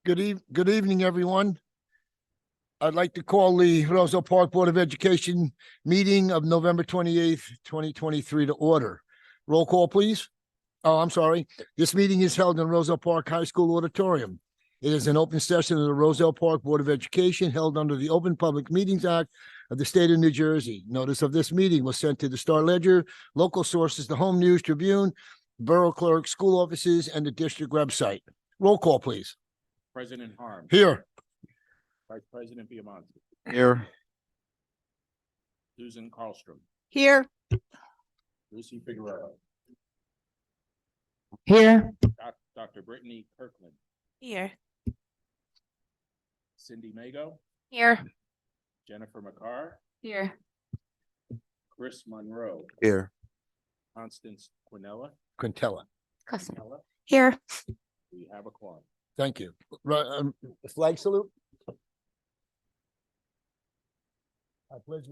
Good evening, everyone. I'd like to call the Roselle Park Board of Education meeting of November 28th, 2023 to order. Roll call, please. Oh, I'm sorry. This meeting is held in Roselle Park High School Auditorium. It is an open session of the Roselle Park Board of Education held under the Open Public Meetings Act of the state of New Jersey. Notice of this meeting was sent to the Star Ledger, local sources, the Home News Tribune, Borough Clerk, school offices, and the district website. Roll call, please. President Harm. Here. Vice President Biamonte. Here. Susan Carlstrom. Here. Lucy Figueroa. Here. Dr. Brittany Kirkland. Here. Cindy Mago. Here. Jennifer McCarr. Here. Chris Monroe. Here. Constance Quinella. Quintella. Here. We have a quorum. Thank you. Flag salute. I pledge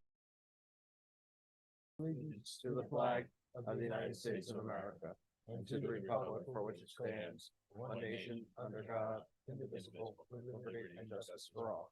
Allegiance to the flag of the United States of America and to the republic for which it stands, one nation under God, indivisible, with liberty and justice for all.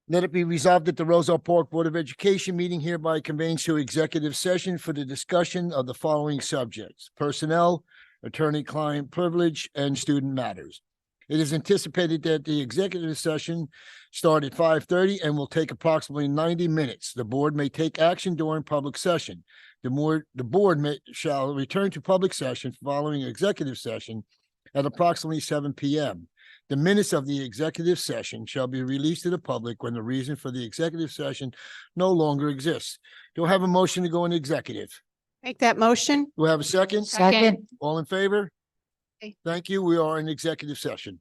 Let it be resolved that the Roselle Park Board of Education meeting hereby convenes to executive session for the discussion of the following subjects: personnel, attorney-client privilege, and student matters. It is anticipated that the executive session start at 5:30 and will take approximately 90 minutes. The board may take action during public session. The board shall return to public session following executive session at approximately 7 p.m. The minutes of the executive session shall be released to the public when the reason for the executive session no longer exists. Do I have a motion to go into executive? Make that motion. Do I have a second? Second. All in favor? Okay. Thank you. We are in executive session.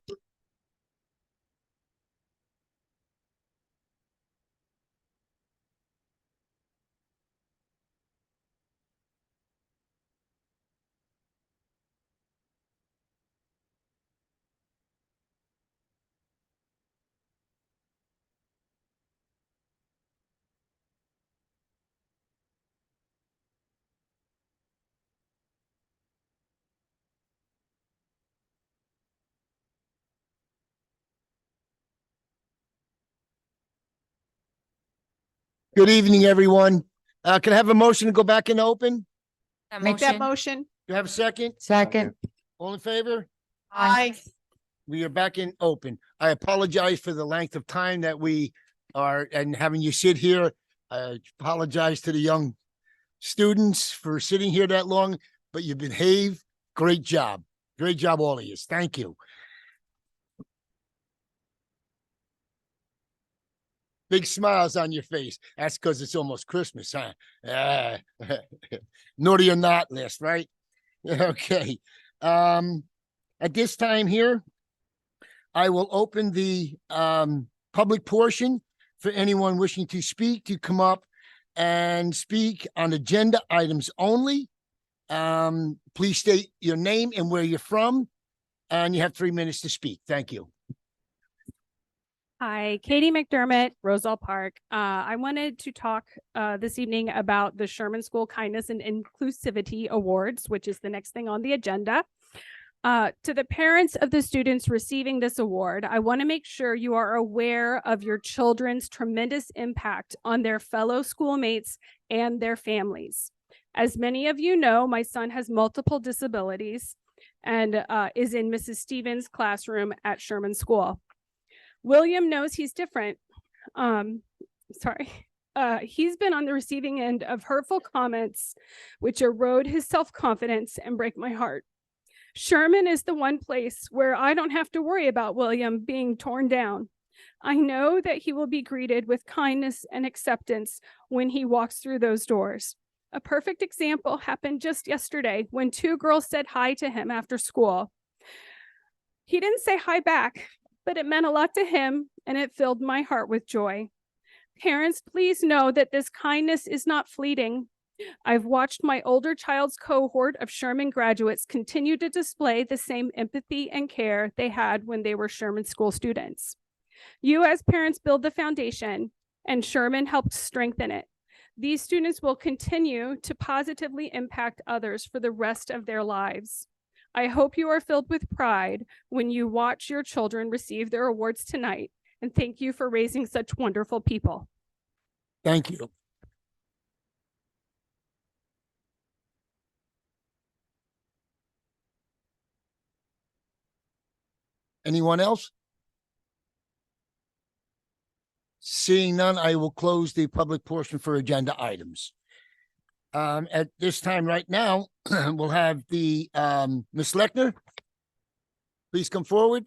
Good evening, everyone. Can I have a motion to go back into open? Make that motion. Do I have a second? Second. All in favor? Aye. We are back in open. I apologize for the length of time that we are and having you sit here. I apologize to the young students for sitting here that long, but you behaved. Great job. Great job, all of you. Thank you. Big smiles on your face. That's because it's almost Christmas, huh? Naughty or not list, right? Okay. At this time here, I will open the public portion for anyone wishing to speak to come up and speak on agenda items only. Please state your name and where you're from, and you have 3 minutes to speak. Thank you. Hi, Katie McDermott, Roselle Park. I wanted to talk this evening about the Sherman School Kindness and Inclusivity Awards, which is the next thing on the agenda. To the parents of the students receiving this award, I want to make sure you are aware of your children's tremendous impact on their fellow schoolmates and their families. As many of you know, my son has multiple disabilities and is in Mrs. Stevens' classroom at Sherman School. William knows he's different. He's been on the receiving end of hurtful comments, which erode his self-confidence and break my heart. Sherman is the one place where I don't have to worry about William being torn down. I know that he will be greeted with kindness and acceptance when he walks through those doors. A perfect example happened just yesterday when 2 girls said hi to him after school. He didn't say hi back, but it meant a lot to him, and it filled my heart with joy. Parents, please know that this kindness is not fleeting. I've watched my older child's cohort of Sherman graduates continue to display the same empathy and care they had when they were Sherman School students. You as parents build the foundation, and Sherman helped strengthen it. These students will continue to positively impact others for the rest of their lives. I hope you are filled with pride when you watch your children receive their awards tonight, and thank you for raising such wonderful people. Thank you. Anyone else? Seeing none, I will close the public portion for agenda items. At this time right now, we'll have the Ms. Lechner. Please come forward.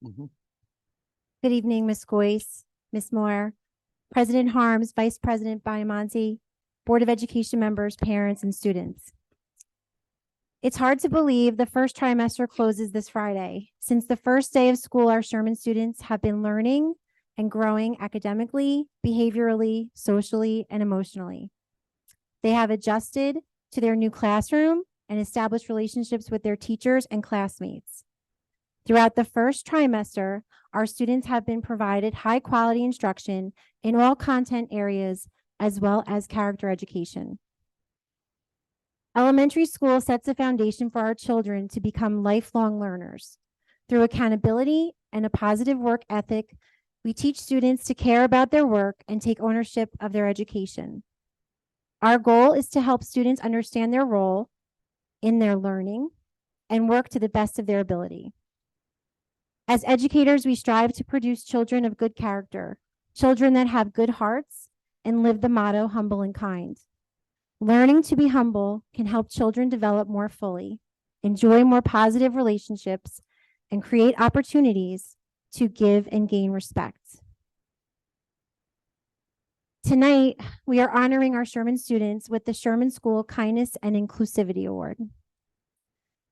Mhm. Good evening, Ms. Goyce, Ms. Moore, President Harms, Vice President Biomonte, Board of Education members, parents, and students. It's hard to believe the first trimester closes this Friday. Since the first day of school, our Sherman students have been learning and growing academically, behaviorally, socially, and emotionally. They have adjusted to their new classroom and established relationships with their teachers and classmates. Throughout the first trimester, our students have been provided high-quality instruction in all content areas, as well as character education. Elementary school sets a foundation for our children to become lifelong learners. Through accountability and a positive work ethic, we teach students to care about their work and take ownership of their education. Our goal is to help students understand their role in their learning and work to the best of their ability. As educators, we strive to produce children of good character, children that have good hearts and live the motto, humble and kind. Learning to be humble can help children develop more fully, enjoy more positive relationships, and create opportunities to give and gain respect. Tonight, we are honoring our Sherman students with the Sherman School Kindness and Inclusivity Award.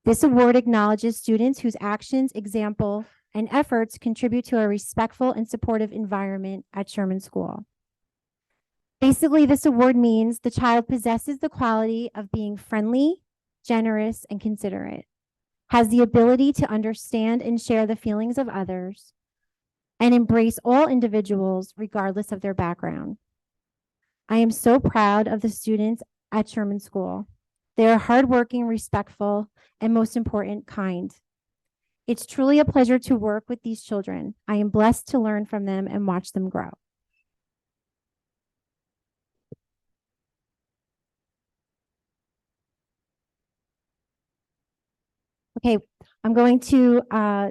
This award acknowledges students whose actions, example, and efforts contribute to a respectful and supportive environment at Sherman School. Basically, this award means the child possesses the quality of being friendly, generous, and considerate, has the ability to understand and share the feelings of others, and embrace all individuals regardless of their background. I am so proud of the students at Sherman School. They are hardworking, respectful, and most important, kind. It's truly a pleasure to work with these children. I am blessed to learn from them and watch them grow. Okay, I'm going to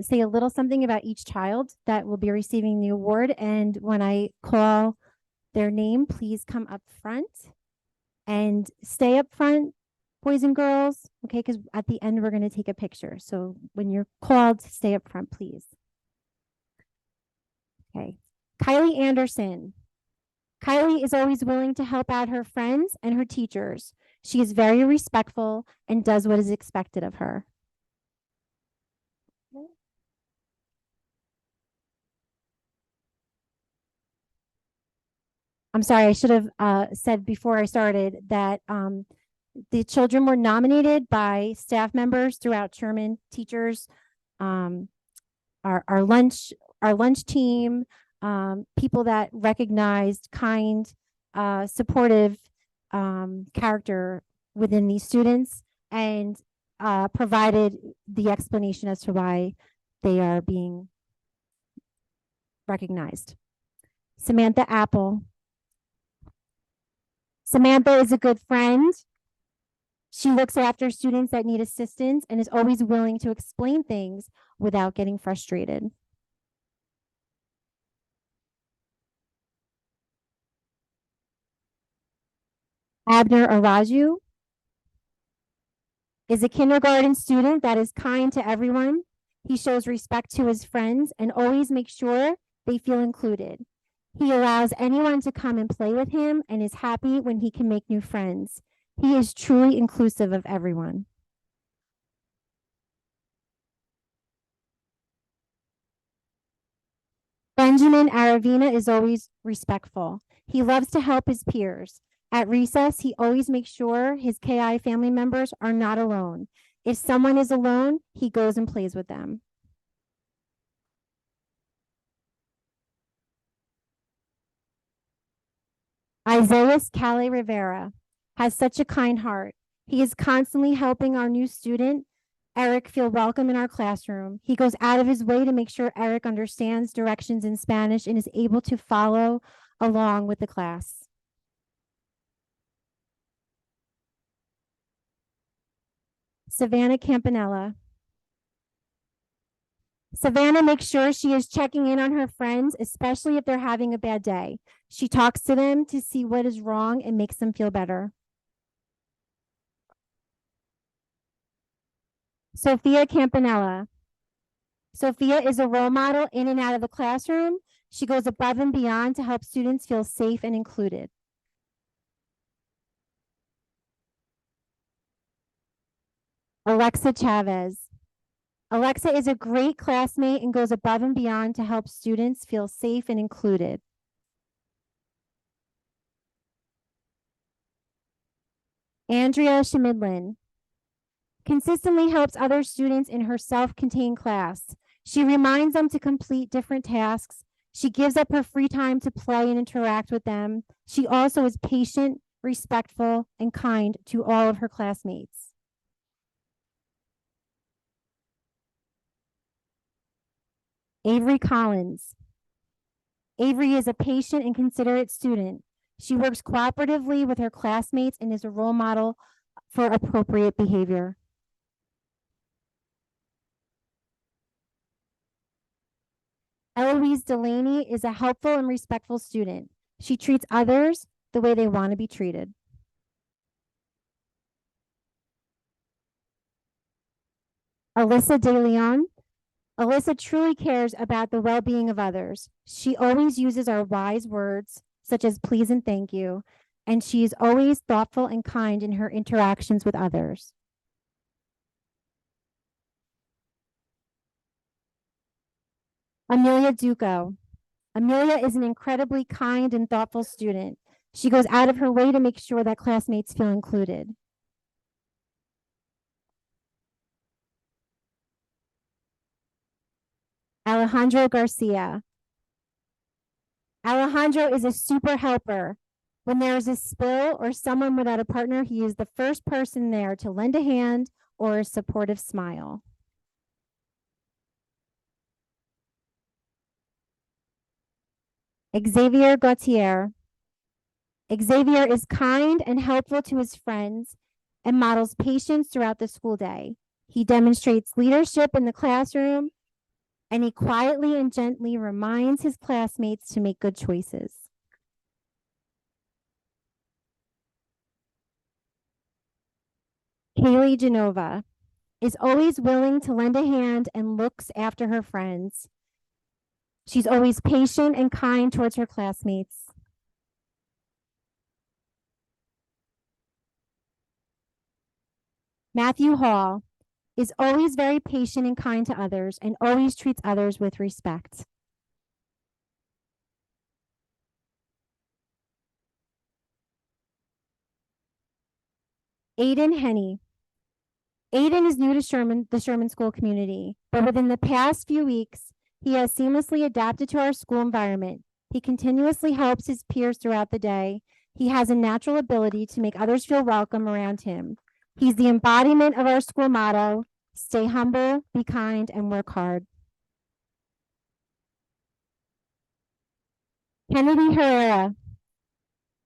say a little something about each child that will be receiving the award. And when I call their name, please come up front and stay up front, boys and girls. Okay, because at the end, we're going to take a picture. So when you're called, stay up front, please. Okay, Kylie Anderson. Kylie is always willing to help out her friends and her teachers. She is very respectful and does what is expected of her. I'm sorry, I should have said before I started that the children were nominated by staff members throughout Sherman, teachers, our lunch team, people that recognized kind, supportive character within these students, and provided the explanation as to why they are being recognized. Samantha Apple. Samantha is a good friend. She looks after students that need assistance and is always willing to explain things without getting frustrated. Abner Araju is a kindergarten student that is kind to everyone. He shows respect to his friends and always makes sure they feel included. He allows anyone to come and play with him and is happy when he can make new friends. He is truly inclusive of everyone. Benjamin Aravina is always respectful. He loves to help his peers. At recess, he always makes sure his KI family members are not alone. If someone is alone, he goes and plays with them. Isaias Calais Rivera has such a kind heart. He is constantly helping our new student, Eric, feel welcome in our classroom. He goes out of his way to make sure Eric understands directions in Spanish and is able to follow along with the class. Savannah Campanella. Savannah makes sure she is checking in on her friends, especially if they're having a bad day. She talks to them to see what is wrong and makes them feel better. Sophia Campanella. Sophia is a role model in and out of the classroom. She goes above and beyond to help students feel safe and included. Alexa Chavez. Alexa is a great classmate and goes above and beyond to help students feel safe and included. Andrea Schmidlin consistently helps other students in her self-contained class. She reminds them to complete different tasks. She gives up her free time to play and interact with them. She also is patient, respectful, and kind to all of her classmates. Avery Collins. Avery is a patient and considerate student. She works cooperatively with her classmates and is a role model for appropriate behavior. Eloise Delaney is a helpful and respectful student. She treats others the way they want to be treated. Alyssa De Leon. Alyssa truly cares about the well-being of others. She always uses our wise words, such as please and thank you, and she is always thoughtful and kind in her interactions with others. Amelia Duco. Amelia is an incredibly kind and thoughtful student. She goes out of her way to make sure that classmates feel included. Alejandro Garcia. Alejandro is a super helper. When there is a spill or someone without a partner, he is the first person there to lend a hand or a supportive smile. Xavier Gautier. Xavier is kind and helpful to his friends and models patience throughout the school day. He demonstrates leadership in the classroom, and he quietly and gently reminds his classmates to make good choices. Kaylee Genova is always willing to lend a hand and looks after her friends. She's always patient and kind towards her classmates. Matthew Hall is always very patient and kind to others and always treats others with respect. Aiden Henney. Aiden is new to the Sherman School community, but within the past few weeks, he has seamlessly adapted to our school environment. He continuously helps his peers throughout the day. He has a natural ability to make others feel welcome around him. He's the embodiment of our school motto, stay humble, be kind, and work hard. Kennedy Herrera.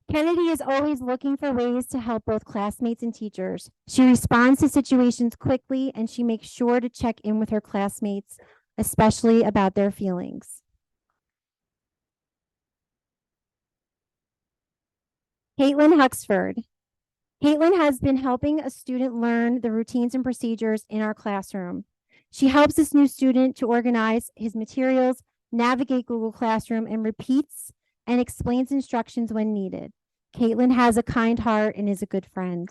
Kennedy is always looking for ways to help both classmates and teachers. She responds to situations quickly, and she makes sure to check in with her classmates, especially about their feelings. Caitlin Huxford. Caitlin has been helping a student learn the routines and procedures in our classroom. She helps this new student to organize his materials, navigate Google Classroom, and repeats and explains instructions when needed. Caitlin has a kind heart and is a good friend.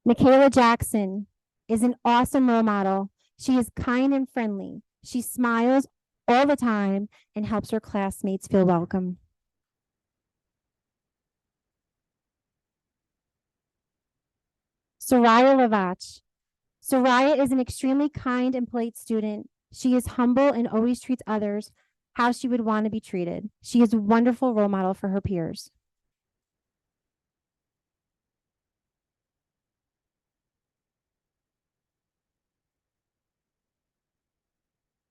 Michaela Jackson is an awesome role model. She is kind and friendly. She smiles all the time and helps her classmates feel welcome. Soraya Lavach. Soraya is an extremely kind and polite student. She is humble and always treats others how she would want to be treated. She is a wonderful role model for her peers.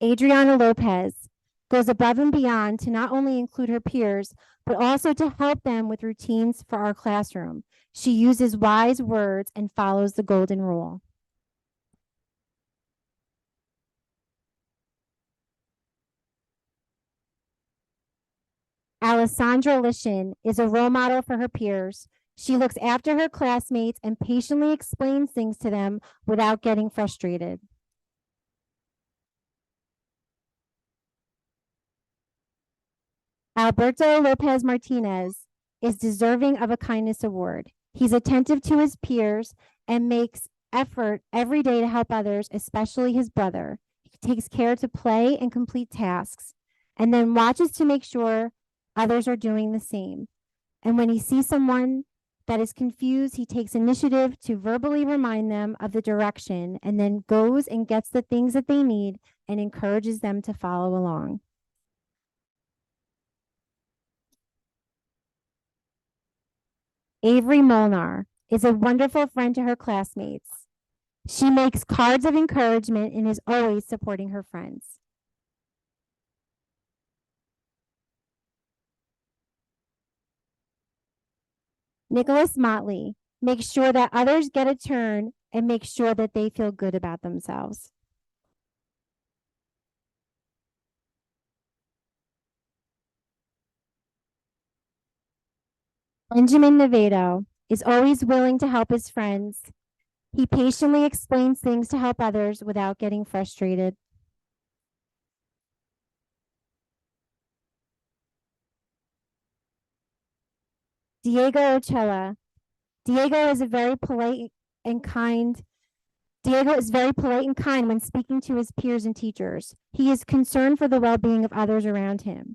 Adriana Lopez goes above and beyond to not only include her peers, but also to help them with routines for our classroom. She uses wise words and follows the golden rule. Alessandra Lishin is a role model for her peers. She looks after her classmates and patiently explains things to them without getting frustrated. Alberto Lopez Martinez is deserving of a kindness award. He's attentive to his peers and makes effort every day to help others, especially his brother. He takes care to play and complete tasks, and then watches to make sure others are doing the same. And when he sees someone that is confused, he takes initiative to verbally remind them of the direction, and then goes and gets the things that they need and encourages them to follow along. Avery Molnar is a wonderful friend to her classmates. She makes cards of encouragement and is always supporting her friends. Nicholas Motley makes sure that others get a turn and makes sure that they feel good about themselves. Benjamin Nevado is always willing to help his friends. He patiently explains things to help others without getting frustrated. Diego Ochoa. Diego is very polite and kind when speaking to his peers and teachers. He is concerned for the well-being of others around him.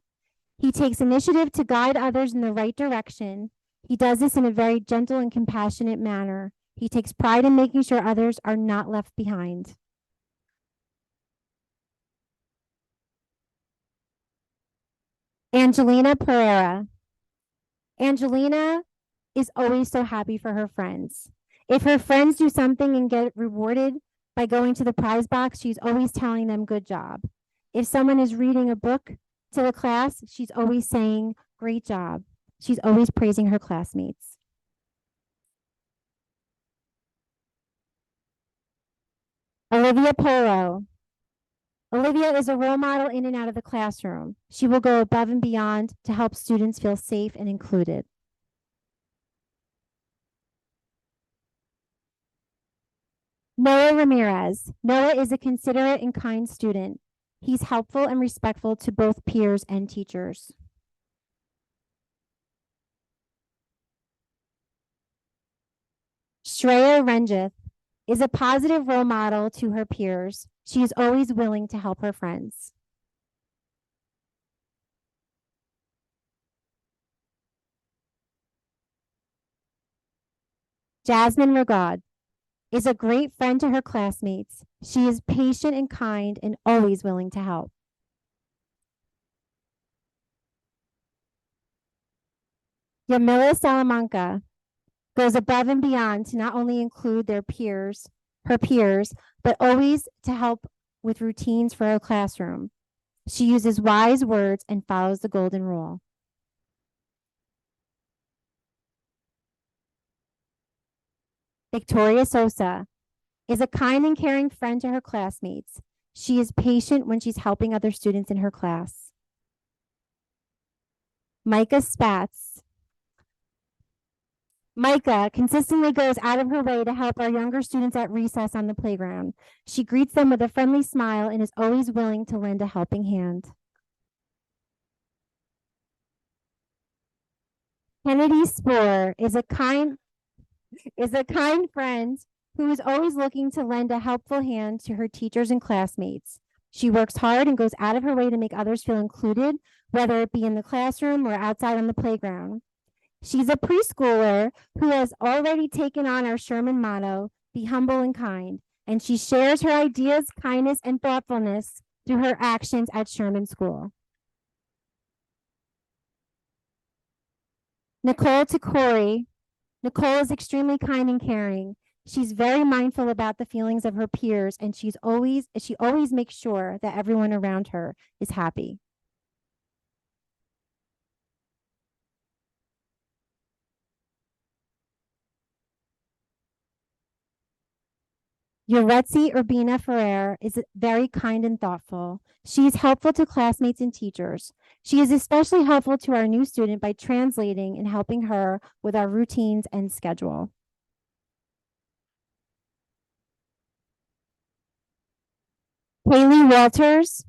He takes initiative to guide others in the right direction. He does this in a very gentle and compassionate manner. He takes pride in making sure others are not left behind. Angelina Pereira. Angelina is always so happy for her friends. If her friends do something and get rewarded by going to the prize box, she's always telling them good job. If someone is reading a book to the class, she's always saying great job. She's always praising her classmates. Olivia Polo. Olivia is a role model in and out of the classroom. She will go above and beyond to help students feel safe and included. Noah Ramirez. Noah is a considerate and kind student. He's helpful and respectful to both peers and teachers. Shreya Ranjith is a positive role model to her peers. She is always willing to help her friends. Jasmine Regard is a great friend to her classmates. She is patient and kind and always willing to help. Yamila Salamanca goes above and beyond to not only include her peers, but always to help with routines for her classroom. She uses wise words and follows the golden rule. Victoria Sosa is a kind and caring friend to her classmates. She is patient when she's helping other students in her class. Micah Spatz. Micah consistently goes out of her way to help our younger students at recess on the playground. She greets them with a friendly smile and is always willing to lend a helping hand. Kennedy Spoor is a kind friend who is always looking to lend a helpful hand to her teachers and classmates. She works hard and goes out of her way to make others feel included, whether it be in the classroom or outside on the playground. She's a preschooler who has already taken on our Sherman motto, be humble and kind, and she shares her ideas, kindness, and thoughtfulness through her actions at Sherman School. Nicole to Corey. Nicole is extremely kind and caring. She's very mindful about the feelings of her peers, and she always makes sure that everyone around her is happy. Yoretzi Urbina Ferrer is very kind and thoughtful. She is helpful to classmates and teachers. She is especially helpful to our new student by translating and helping her with our routines and schedule. Kaylee Walters.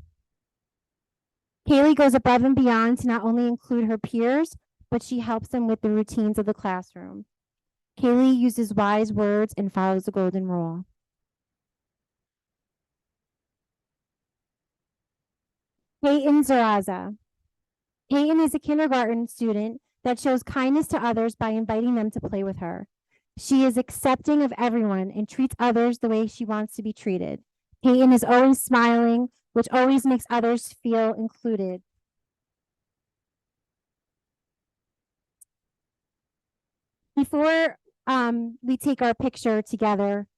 Kaylee goes above and beyond to not only include her peers, but she helps them with the routines of the classroom. Kaylee uses wise words and follows the golden rule. Peyton Zaraza. Peyton is a kindergarten student that shows kindness to others by inviting them to play with her. She is accepting of everyone and treats others the way she wants to be treated. Peyton is always smiling, which always makes others feel included. Before we take our picture together,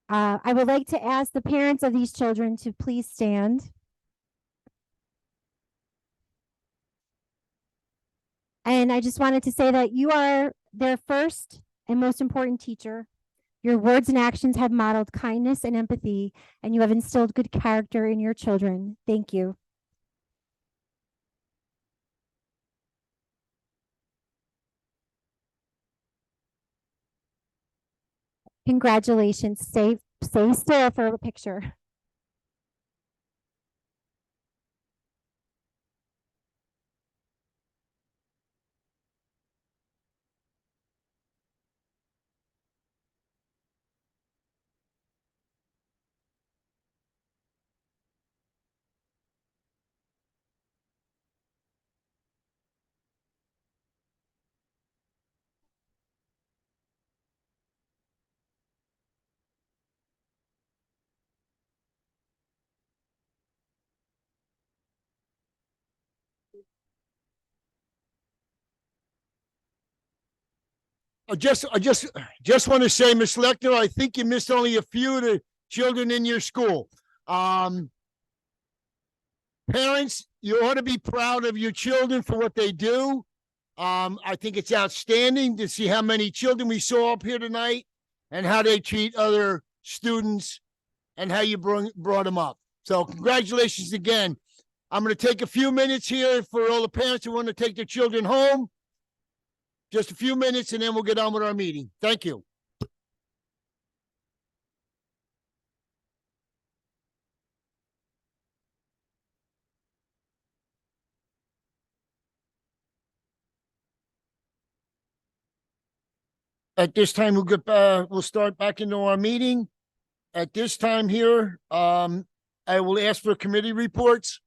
I would like to ask the parents of these children to please stand. And I just wanted to say that you are their first and most important teacher. Your words and actions have modeled kindness and empathy, and you have instilled good character in your children. Thank you. Congratulations. Stay still for a picture. I just want to say, Ms. Lecter, I think you missed only a few of the children in your school. Parents, you ought to be proud of your children for what they do. I think it's outstanding to see how many children we saw up here tonight and how they treat other students and how you brought them up. So congratulations again. I'm going to take a few minutes here for all the parents who want to take their children home. Just a few minutes and then we'll get on with our meeting. Thank you. At this time, we'll start back into our meeting. At this time here, I will ask for committee reports.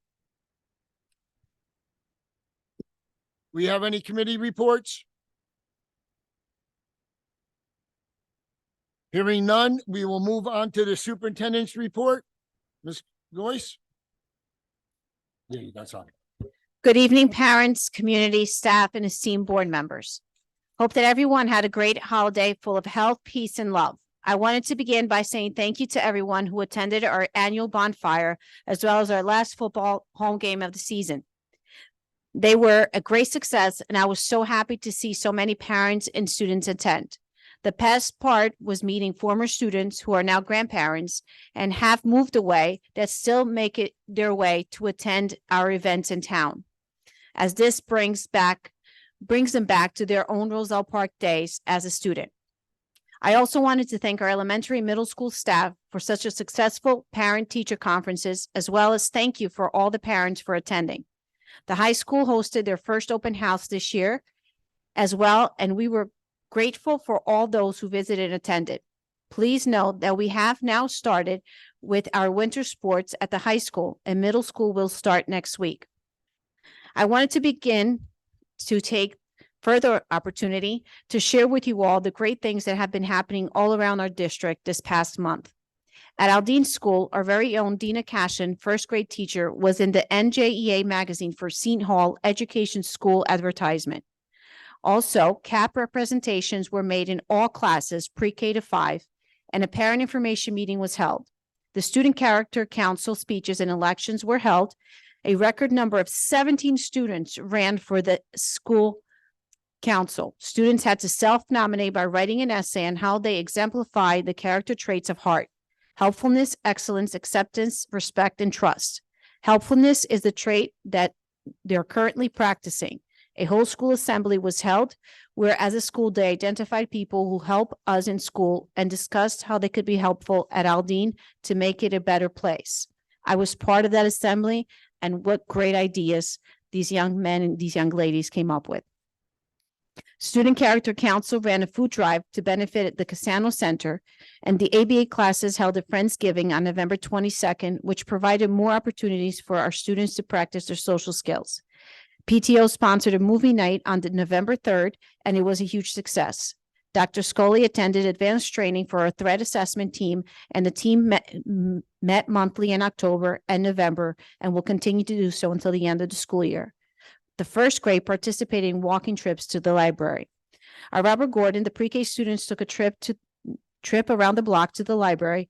We have any committee reports? Hearing none, we will move on to the superintendent's report. Ms. Joyce? Yeah, that's on. Good evening, parents, community, staff, and esteemed board members. Hope that everyone had a great holiday full of health, peace, and love. I wanted to begin by saying thank you to everyone who attended our annual bonfire, as well as our last football home game of the season. They were a great success, and I was so happy to see so many parents and students attend. The best part was meeting former students who are now grandparents and have moved away that still make it their way to attend our events in town, as this brings them back to their own Roselle Park days as a student. I also wanted to thank our elementary and middle school staff for such a successful parent-teacher conferences, as well as thank you for all the parents for attending. The high school hosted their first open house this year as well, and we were grateful for all those who visited and attended. Please note that we have now started with our winter sports at the high school, and middle school will start next week. I wanted to begin to take further opportunity to share with you all the great things that have been happening all around our district this past month. At Aldine School, our very own Dina Cashin, first grade teacher, was in the NJEA magazine for Seton Hall Education School advertisement. Also, CAP representations were made in all classes, pre-K to 5, and a parent information meeting was held. The Student Character Council speeches and elections were held. A record number of 17 students ran for the school council. Students had to self-nominate by writing an essay on how they exemplify the character traits of heart: helpfulness, excellence, acceptance, respect, and trust. Helpfulness is the trait that they're currently practicing. A whole school assembly was held where, as a school, they identified people who help us in school and discussed how they could be helpful at Aldine to make it a better place. I was part of that assembly, and what great ideas these young men and these young ladies came up with. Student Character Council ran a food drive to benefit the Cassano Center, and the ABA classes held a Friendsgiving on November 22nd, which provided more opportunities for our students to practice their social skills. PTO sponsored a movie night on November 3rd, and it was a huge success. Dr. Scully attended advanced training for our threat assessment team, and the team met monthly in October and November and will continue to do so until the end of the school year. The first grade participated in walking trips to the library. At Robert Gordon, the pre-K students took a trip around the block to the library.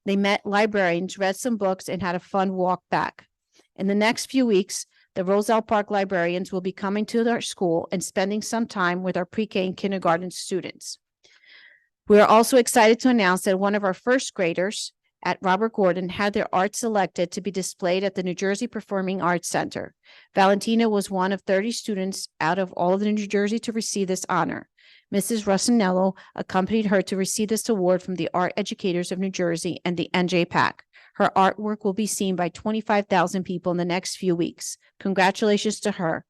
They met librarians, read some books, and had a fun walk back. In the next few weeks, the Roselle Park librarians will be coming to our school and spending some time with our pre-K and kindergarten students. We are also excited to announce that one of our first graders at Robert Gordon had their art selected to be displayed at the New Jersey Performing Arts Center. Valentina was one of 30 students out of all of New Jersey to receive this honor. Mrs. Rossinello accompanied her to receive this award from the Art Educators of New Jersey and the NJPAC. Her artwork will be seen by 25,000 people in the next few weeks. Congratulations to her.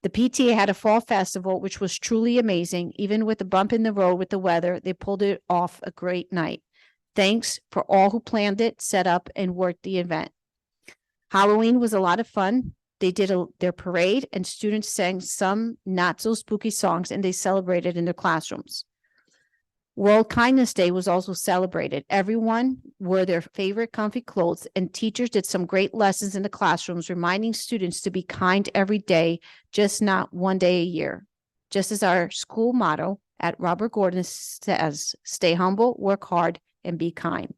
The PTA had a fall festival, which was truly amazing. Even with the bump in the road with the weather, they pulled it off a great night. Thanks for all who planned it, set up, and worked the event. Halloween was a lot of fun. They did their parade, and students sang some not so spooky songs, and they celebrated in their classrooms. World Kindness Day was also celebrated. Everyone wore their favorite comfy clothes, and teachers did some great lessons in the classrooms, reminding students to be kind every day, just not one day a year. Just as our school motto at Robert Gordon says, stay humble, work hard, and be kind.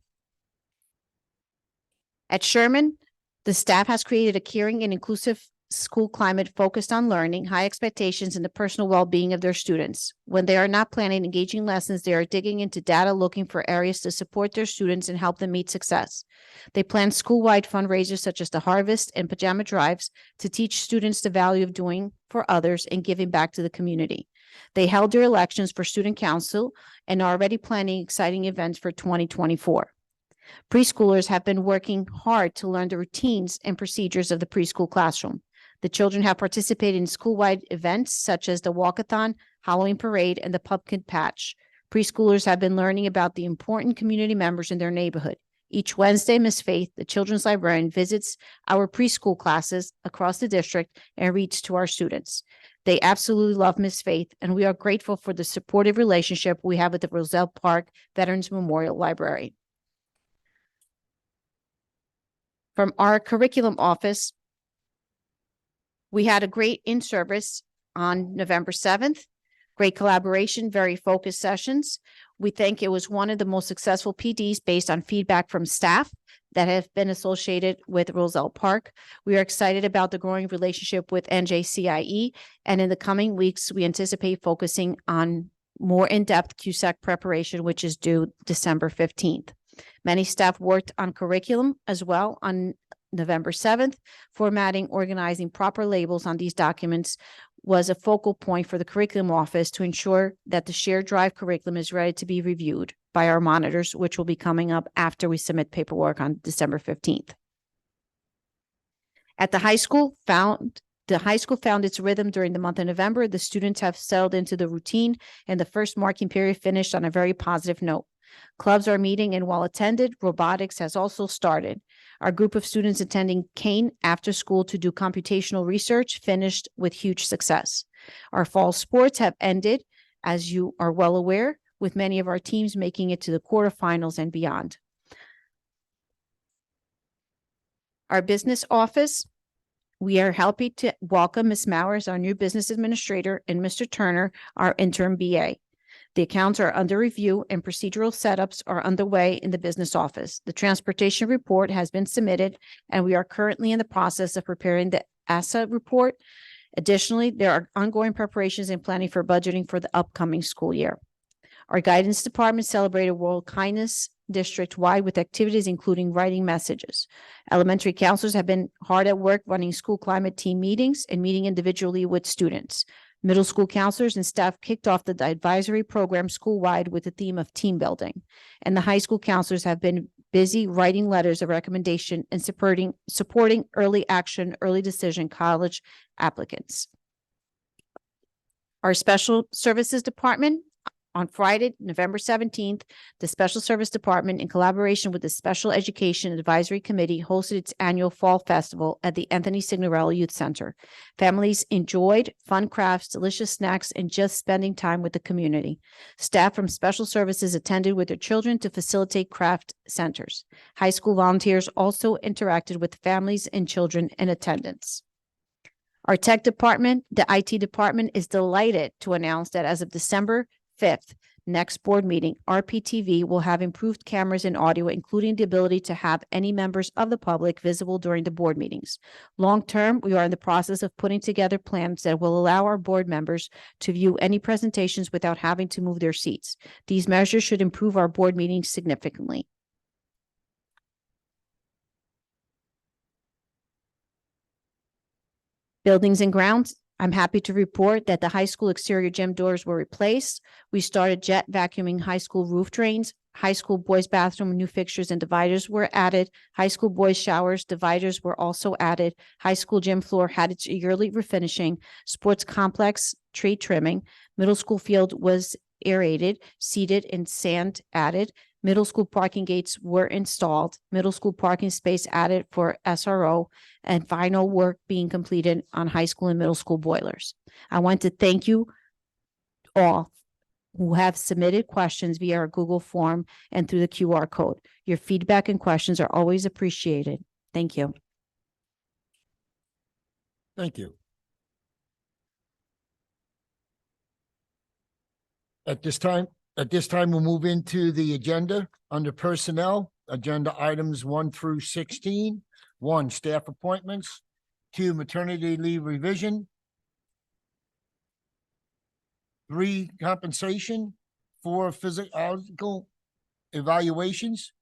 At Sherman, the staff has created a caring and inclusive school climate focused on learning, high expectations, and the personal well-being of their students. When they are not planning engaging lessons, they are digging into data, looking for areas to support their students and help them meet success. They plan school-wide fundraisers such as the Harvest and Pajama Drives to teach students the value of doing for others and giving back to the community. They held their elections for student council and are already planning exciting events for 2024. Preschoolers have been working hard to learn the routines and procedures of the preschool classroom. The children have participated in school-wide events such as the walkathon, Halloween parade, and the pumpkin patch. Preschoolers have been learning about the important community members in their neighborhood. Each Wednesday, Ms. Faith, the children's librarian, visits our preschool classes across the district and reads to our students. They absolutely love Ms. Faith, and we are grateful for the supportive relationship we have with the Roselle Park Veterans Memorial Library. From our curriculum office, we had a great in-service on November 7th. Great collaboration, very focused sessions. We think it was one of the most successful PDs based on feedback from staff that have been associated with Roselle Park. We are excited about the growing relationship with NJCIE, and in the coming weeks, we anticipate focusing on more in-depth QSEC preparation, which is due December 15th. Many staff worked on curriculum as well on November 7th. Formatting, organizing proper labels on these documents was a focal point for the curriculum office to ensure that the shared drive curriculum is ready to be reviewed by our monitors, which will be coming up after we submit paperwork on December 15th. At the high school found its rhythm during the month of November. The students have settled into the routine, and the first marking period finished on a very positive note. Clubs are meeting and well attended. Robotics has also started. Our group of students attending Kane after school to do computational research finished with huge success. Our fall sports have ended, as you are well aware, with many of our teams making it to the quarterfinals and beyond. Our business office, We are happy to welcome Ms. Mowers, our new business administrator, and Mr. Turner, our interim BA. The accounts are under review and procedural setups are underway in the business office. The transportation report has been submitted, and we are currently in the process of preparing the asset report. Additionally, there are ongoing preparations and planning for budgeting for the upcoming school year. Our guidance department celebrated World Kindness district-wide with activities including writing messages. Elementary counselors have been hard at work running school climate team meetings and meeting individually with students. Middle school counselors and staff kicked off the advisory program school-wide with the theme of team building. And the high school counselors have been busy writing letters of recommendation and supporting early action, early decision college applicants. Our special services department, on Friday, November 17th, the Special Service Department, in collaboration with the Special Education Advisory Committee, hosted its annual Fall Festival at the Anthony Signorello Youth Center. Families enjoyed fun crafts, delicious snacks, and just spending time with the community. Staff from Special Services attended with their children to facilitate craft centers. High school volunteers also interacted with families and children in attendance. Our tech department, the IT department, is delighted to announce that as of December 5th, next board meeting, RPTV will have improved cameras and audio, including the ability to have any members of the public visible during the board meetings. Long-term, we are in the process of putting together plans that will allow our board members to view any presentations without having to move their seats. These measures should improve our board meetings significantly. Buildings and grounds. I'm happy to report that the high school exterior gym doors were replaced. We started jet vacuuming high school roof drains. High school boys bathroom new fixtures and dividers were added. High school boys showers dividers were also added. High school gym floor had its yearly refinishing. Sports complex tree trimming. Middle school field was aerated, seeded, and sand added. Middle school parking gates were installed. Middle school parking space added for SRO, and final work being completed on high school and middle school boilers. I want to thank you all who have submitted questions via our Google form and through the QR code. Your feedback and questions are always appreciated. Thank you. Thank you. At this time, we'll move into the agenda under personnel, agenda items 1 through 16. 1, staff appointments. 2, maternity leave revision. 3, compensation. 4, physical evaluations.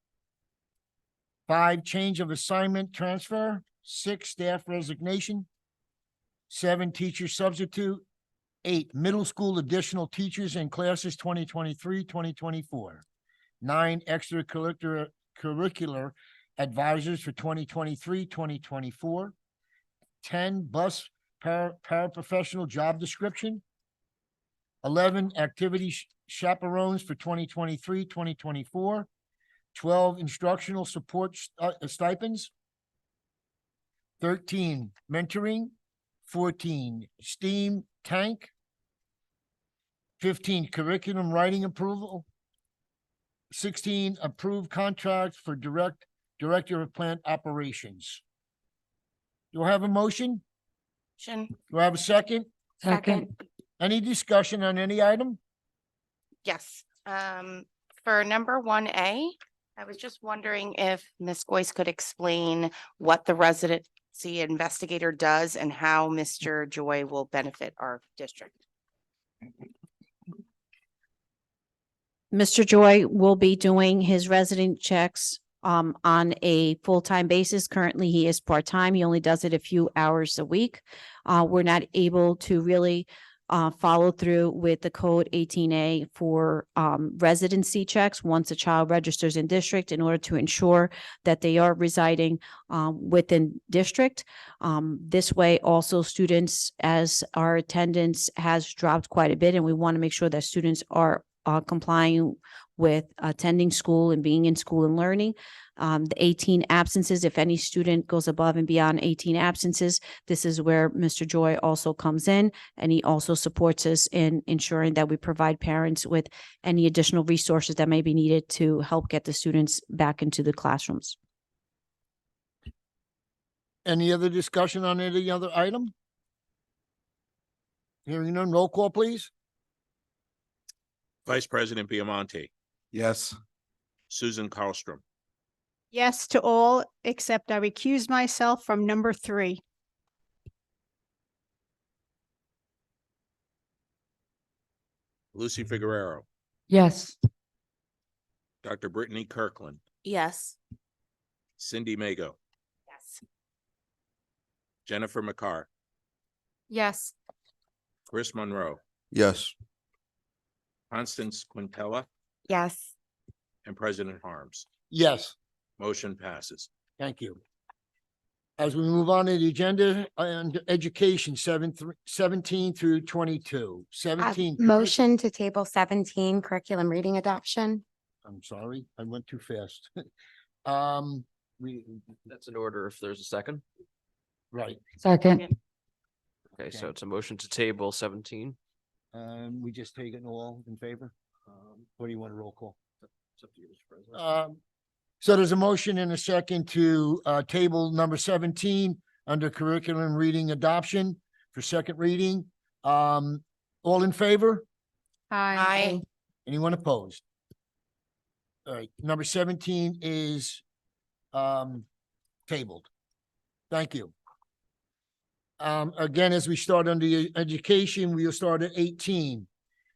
5, change of assignment transfer. 6, staff resignation. 7, teacher substitute. 8, middle school additional teachers and classes 2023-2024. 9, extracurricular advisors for 2023-2024. 10, bus paraprofessional job description. 11, activity chaperones for 2023-2024. 12, instructional support stipends. 13, mentoring. 14, STEAM tank. 15, curriculum writing approval. 16, approved contract for director of plant operations. Do I have a motion? Do I have a second? Second. Any discussion on any item? Yes. For number 1A, I was just wondering if Ms. Goyce could explain what the residency investigator does and how Mr. Joy will benefit our district. Mr. Joy will be doing his resident checks on a full-time basis. Currently, he is part-time. He only does it a few hours a week. We're not able to really follow through with the code 18A for residency checks once a child registers in district in order to ensure that they are residing within district. This way also students, as our attendance has dropped quite a bit, and we want to make sure that students are complying with attending school and being in school and learning. The 18 absences, if any student goes above and beyond 18 absences, this is where Mr. Joy also comes in, and he also supports us in ensuring that we provide parents with any additional resources that may be needed to help get the students back into the classrooms. Any other discussion on any other item? Hearing none, roll call, please. Vice President Biamonte, Yes. Susan Carlstrom, Yes to all, except I recuse myself from number 3. Lucy Figueroa, Yes. Dr. Brittany Kirkland, Yes. Cindy Mago, Yes. Jennifer McCarr, Yes. Chris Monroe, Yes. Constance Quintella, Yes. and President Harms. Yes, Motion passes. thank you. As we move on to the agenda, and education, 17 through 22. 17. Motion to table 17 curriculum reading adoption. I'm sorry, I went too fast. We, That's in order if there's a second. right, Second. Okay, so Okay. it's a motion to table 17. we just take it all in favor? What do you want to roll call? It's up to you, Mr. President. So there's a motion and a second to table number 17 under curriculum reading adoption for second reading. All in favor? Aye. Anyone opposed? All right, number 17 is tabled. Thank you. Again, as we start under the education, we will start at 18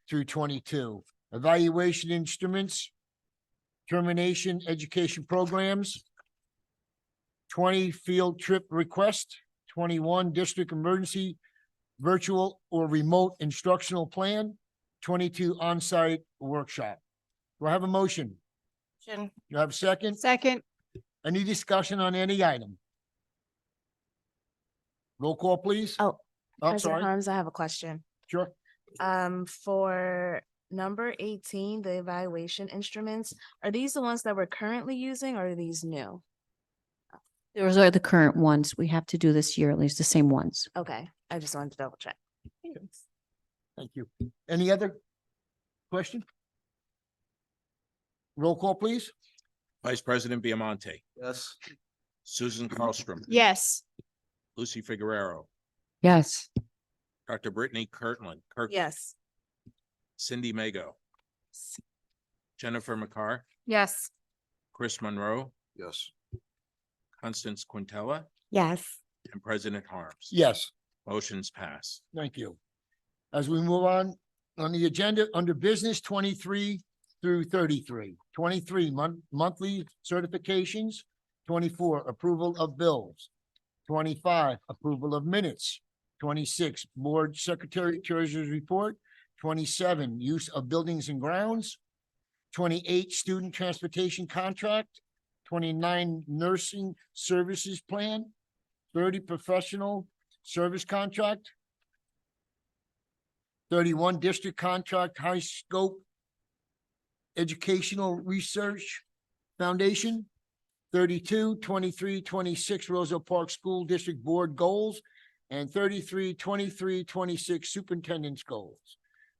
through 22. Evaluation instruments, termination education programs, 20 field trip request, 21 district emergency virtual or remote instructional plan, 22 on-site workshop. Do I have a motion? Motion. You have a second? Second. Any discussion on any item? Roll call, please. Oh, I'm President sorry. Harms, I have a question. Sure. For number 18, the evaluation instruments, are these the ones that we're currently using or are these new? Those are the current ones. We have to do this yearly. It's the same ones. Okay, I just wanted to double check. Thank you. Any other question? Roll call, please. Vice President Biamonte, Yes. Susan Carlstrom, Yes. Lucy Figueroa, Yes. Dr. Brittany Kirkland, Yes. Cindy Mago, Jennifer McCarr, Yes. Chris Monroe, Yes. Constance Quintella, Yes. and President Harms. Yes, Motion's pass. thank you. As we move on the agenda, under business 23 through 33. 23 monthly certifications, 24 approval of bills, 25 approval of minutes, 26 board secretary treasurer's report, 27 use of buildings and grounds, 28 student transportation contract, 29 nursing services plan, 30 professional service contract, 31 district contract, high scope educational research foundation, 32, 23, 26 Roselle Park School District Board goals, and 33, 23, 26 superintendent's goals.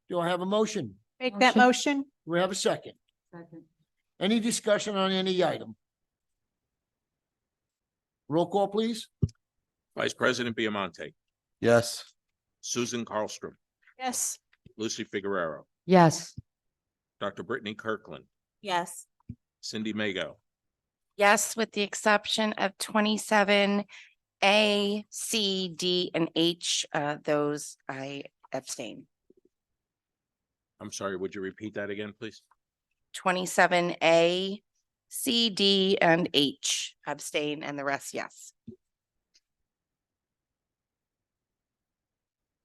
Do I have a motion? Make that motion. Do we have a second? Second. Any discussion on any item? Roll call, please. Vice President Biamonte, Yes. Susan Carlstrom, Yes. Lucy Figueroa, Yes. Dr. Brittany Kirkland, Yes. Cindy Mago, Yes, with the exception of 27A, C, D, and H, those I abstain. I'm sorry, would you repeat that again, please? 27A, C, D, and H abstain, and the rest, yes.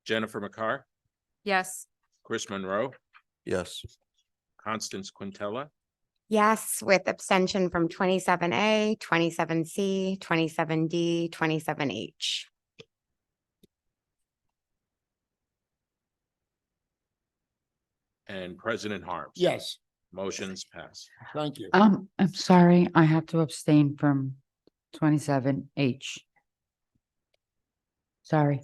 Jennifer McCarr, Yes. Chris Monroe, Yes. Constance Quintella, Yes, with abstention from 27A, 27C, 27D, 27H. and President Harms. Yes, Motion's pass. thank you. I'm sorry. I have to abstain from 27H. Sorry.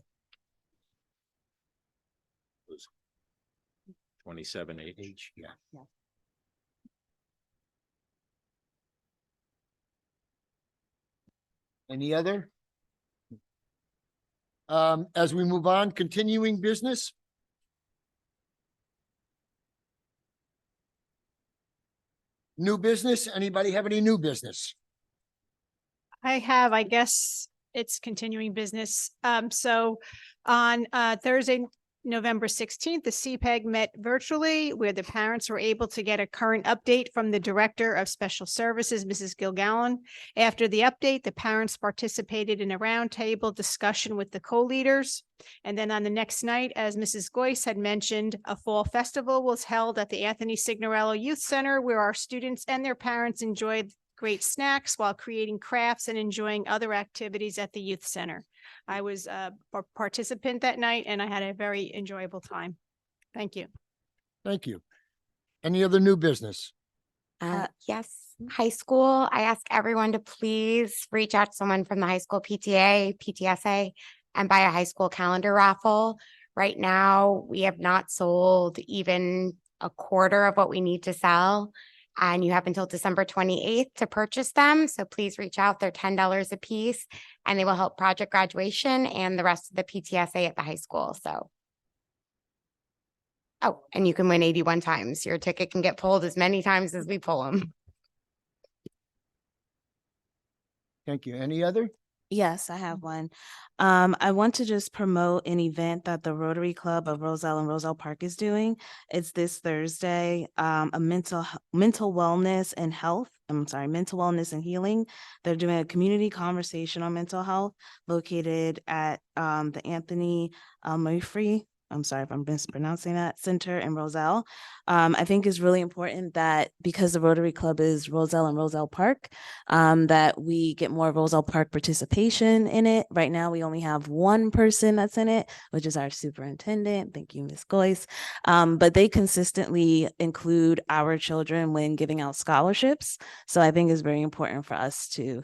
27H. H, yeah. Any other? As we move on, continuing business. New business, anybody have any new business? I guess it's continuing business. So on Thursday, November 16th, the CPEG met virtually where the parents were able to get a current update from the Director of Special Services, Mrs. Gilgallen. After the update, the parents participated in a roundtable discussion with the co-leaders. And then on the next night, as Mrs. Goyce had mentioned, a fall festival was held at the Anthony Signorello Youth Center where our students and their parents enjoyed great snacks while creating crafts and enjoying other activities at the youth center. I was a participant that night and I had a very enjoyable time. Thank you. Thank you. Any other new business? Yes, high school. I ask everyone to please reach out to someone from the high school PTA, PTSA, and buy a high school calendar raffle. Right now, we have not sold even a quarter of what we need to sell. And you have until December 28th to purchase them. So please reach out. They're $10 a piece and they will help project graduation and the rest of the PTSA at the high school. So. Oh, and you can win 81 times. Your ticket can get pulled as many times as we pull them. Thank you. Any other? Yes, I have one. I want to just promote an event that the Rotary Club of Roselle and Roselle Park is doing. It's this Thursday, a mental wellness and health. Mental wellness and healing. They're doing a community conversation on mental health located at the Anthony Murphy. I'm sorry if I'm mispronouncing that, Center in Roselle. I think it's really important that because the Rotary Club is Roselle and Roselle Park, that we get more Roselle Park participation in it. Right now, we only have one person that's in it, which is our superintendent. Thank you, Ms. Goyce. But they consistently include our children when giving out scholarships. So I think it's very important for us to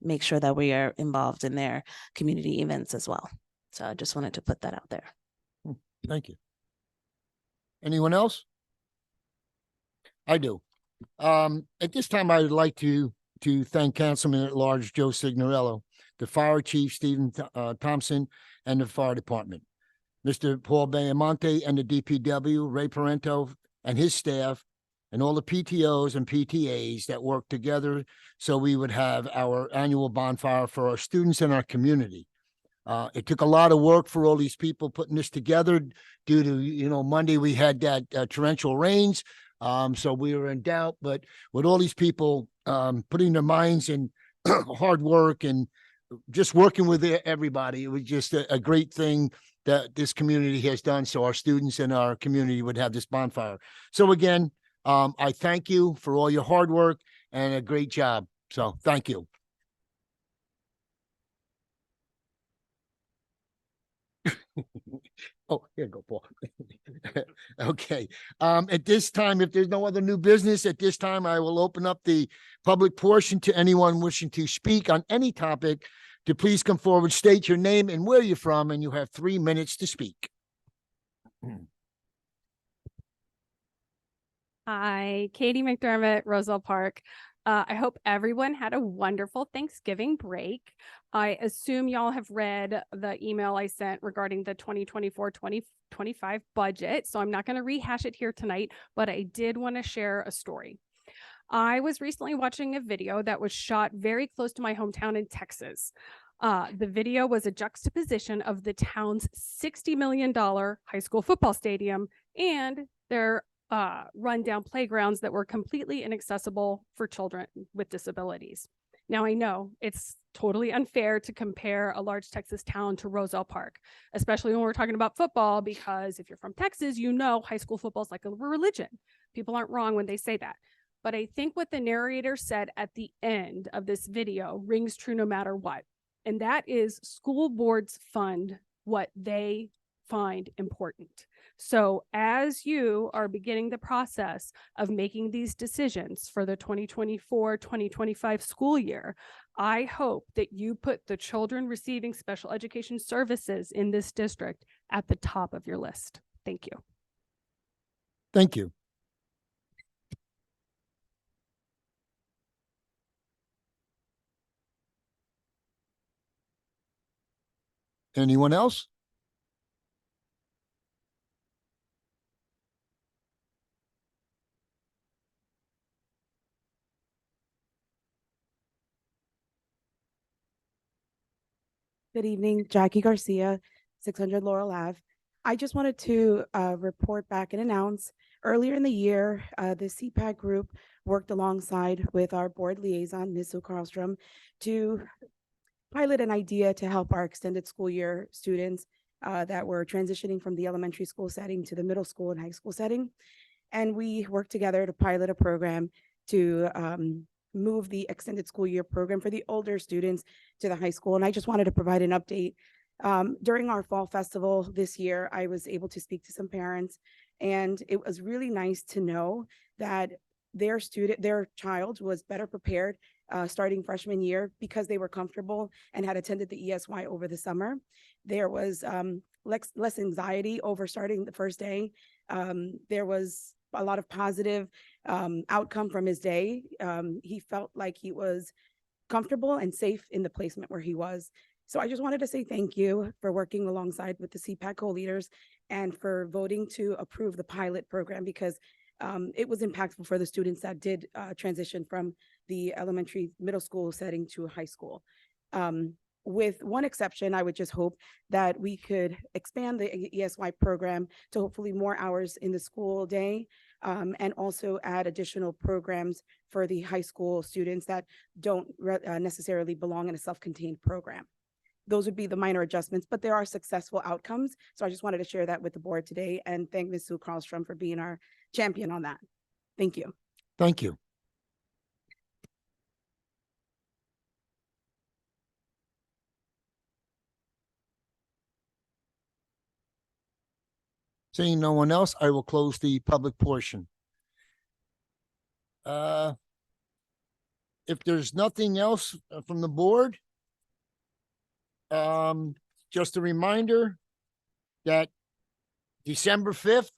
make sure that we are involved in their community events as well. So I just wanted to put that out there. Thank you. Anyone else? I do. At this time, I would like to thank Councilman at Large Joe Signorello, the Fire Chief Stephen Thompson, and the Fire Department, Mr. Paul Bayamonte and the DPW, Ray Parento and his staff, and all the PTOs and PTAs that work together so we would have our annual bonfire for our students and our community. It took a lot of work for all these people putting this together due to, Monday we had that torrential rains. So we were in doubt, but with all these people putting their minds in hard work and just working with everybody, it was just a great thing that this community has done. So our students and our community would have this bonfire. So again, I thank you for all your hard work and a great job. So thank you. Oh, here you go, Paul. Okay. At this time, if there's no other new business, at this time, I will open up the public portion to anyone wishing to speak on any topic to please come forward, state your name and where you're from, and you have 3 minutes to speak. Hi, Katie McDermott, Roselle Park. I hope everyone had a wonderful Thanksgiving break. I assume y'all have read the email I sent regarding the 2024-2025 budget, so I'm not going to rehash it here tonight, but I did want to share a story. I was recently watching a video that was shot very close to my hometown in Texas. The video was a juxtaposition of the town's $60 million high school football stadium and their rundown playgrounds that were completely inaccessible for children with disabilities. Now, I know it's totally unfair to compare a large Texas town to Roselle Park, especially when we're talking about football, because if you're from Texas, high school football is like a religion. People aren't wrong when they say that. But I think what the narrator said at the end of this video rings true no matter what. And that is school boards fund what they find important. So as you are beginning the process of making these decisions for the 2024-2025 school year, I hope that you put the children receiving special education services in this district at the top of your list. Thank you. Thank you. Anyone else? Good evening, Jackie Garcia, 600 Laurel Ave. I just wanted to report back and announce, earlier in the year, the CPAC group worked alongside with our board liaison, Ms. Sue Carlstrom, to pilot an idea to help our extended school year students that were transitioning from the elementary school setting to the middle school and high school setting. And we worked together to pilot a program to move the extended school year program for the older students to the high school. And I just wanted to provide an update. During our fall festival this year, I was able to speak to some parents, and it was really nice to know that their child was better prepared starting freshman year because they were comfortable and had attended the ESY over the summer. There was less anxiety over starting the first day. There was a lot of positive outcome from his day. He felt like he was comfortable and safe in the placement where he was. So I just wanted to say thank you for working alongside with the CPAC co-leaders and for voting to approve the pilot program, because it was impactful for the students that did transition from the elementary middle school setting to high school. With one exception, I would just hope that we could expand the ESY program to hopefully more hours in the school day, and also add additional programs for the high school students that don't necessarily belong in a self-contained program. Those would be the minor adjustments, but there are successful outcomes. So I just wanted to share that with the board today and thank Ms. Sue Carlstrom for being our champion on that. Thank you. Thank you. Seeing no one else, I will close the public portion. If there's nothing else from the board, just a reminder that December 5th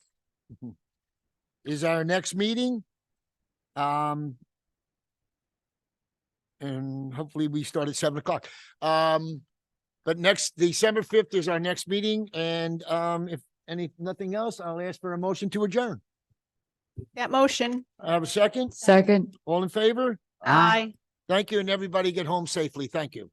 is our next meeting. And hopefully we start at 7 o'clock. But next December 5th is our next meeting. And if nothing else, I'll ask for a motion to adjourn. That motion. I have a second. Second. All in favor? Aye. Thank you, and everybody get home safely. Thank you.